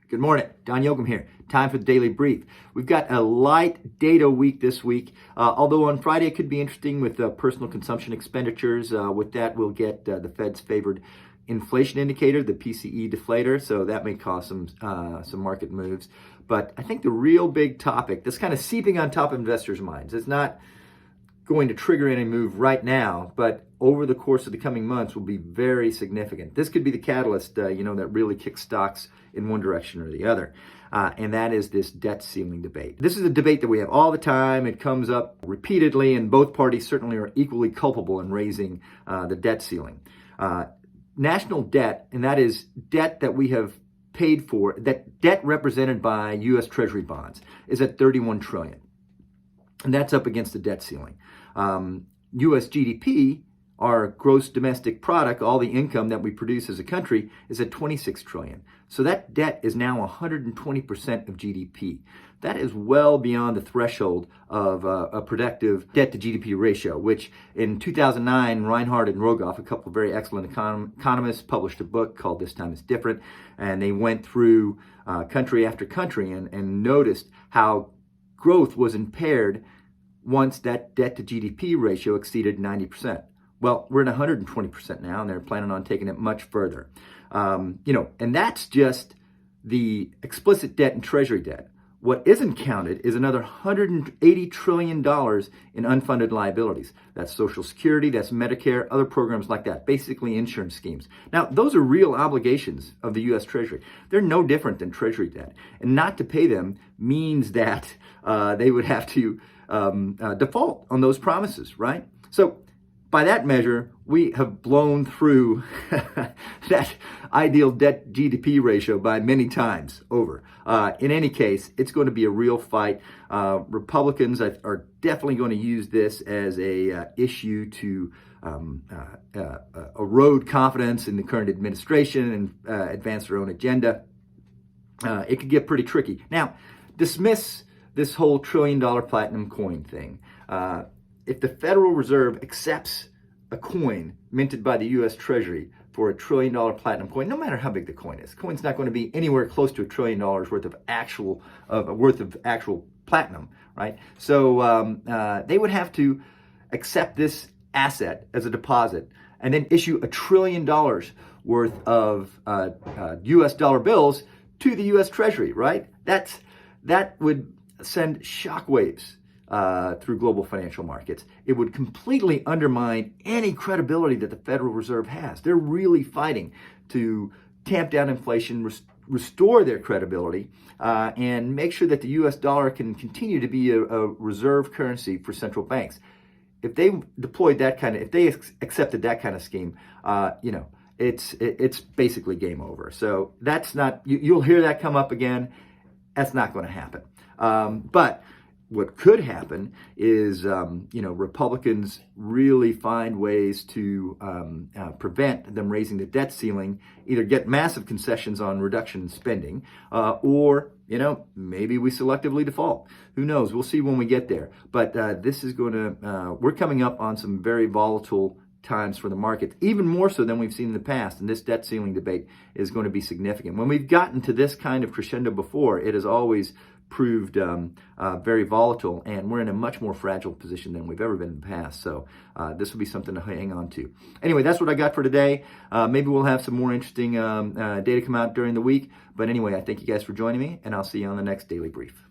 Good morning, Don Yoakum here. Time for the Daily Brief. We've got a light data week this week, although on Friday it could be interesting with personal consumption expenditures. With that, we'll get the Fed's favored inflation indicator, the PCE deflator, so that may cause some market moves. But I think the real big topic that's kind of seeping on top of investors' minds, it's not going to trigger any move right now, but over the course of the coming months will be very significant. This could be the catalyst, that really kicks stocks in one direction or the other. And that is this debt ceiling debate. This is a debate that we have all the time. It comes up repeatedly, and both parties certainly are equally culpable in raising the debt ceiling. National debt, and that is debt that we have paid for, that debt represented by U.S. Treasury bonds, is at $31 trillion. And that's up against the debt ceiling. U.S. GDP, our gross domestic product, all the income that we produce as a country, is at $26 trillion. So that debt is now 120% of GDP. That is well beyond the threshold of a productive debt to GDP ratio, which in 2009, Reinhardt and Rogoff, a couple of very excellent economists, published a book called This Time is Different. And they went through country after country and noticed how growth was impaired once that debt to GDP ratio exceeded 90%. Well, we're at 120% now, and they're planning on taking it much further. And that's just the explicit debt and Treasury debt. What isn't counted is another $180 trillion in unfunded liabilities. That's Social Security, that's Medicare, other programs like that, basically insurance schemes. Now, those are real obligations of the U.S. Treasury. They're no different than Treasury debt. And not to pay them means that they would have to default on those promises, right? So by that measure, we have blown through that ideal debt GDP ratio by many times over. In any case, it's going to be a real fight. Republicans are definitely going to use this as a issue to erode confidence in the current administration and advance their own agenda. It could get pretty tricky. Now, dismiss this whole $1 trillion platinum coin thing. If the Federal Reserve accepts a coin minted by the U.S. Treasury for $1 trillion platinum coin, no matter how big the coin is, the coin's not going to be anywhere close to $1 trillion worth of actual platinum, right? So they would have to accept this asset as a deposit and then issue $1 trillion worth of U.S. dollar bills to the U.S. Treasury, right? That would send shockwaves through global financial markets. It would completely undermine any credibility that the Federal Reserve has. They're really fighting to tamp down inflation, restore their credibility, and make sure that the U.S. dollar can continue to be a reserve currency for central banks. If they deployed that kind of, if they accepted that kind of scheme, it's basically game over. So that's not, you'll hear that come up again. That's not going to happen. But what could happen is, Republicans really find ways to prevent them raising the debt ceiling, either get massive concessions on reduction in spending, or, maybe we selectively default. Who knows? We'll see when we get there. But this is going to, we're coming up on some very volatile times for the market, even more so than we've seen in the past. And this debt ceiling debate is going to be significant. When we've gotten to this kind of crescendo before, it has always proved very volatile, and we're in a much more fragile position than we've ever been in the past. So this will be something to hang on to. Anyway, that's what I got for today. Maybe we'll have some more interesting data come out during the week. But anyway, I thank you guys for joining me, and I'll see you on the next Daily Brief.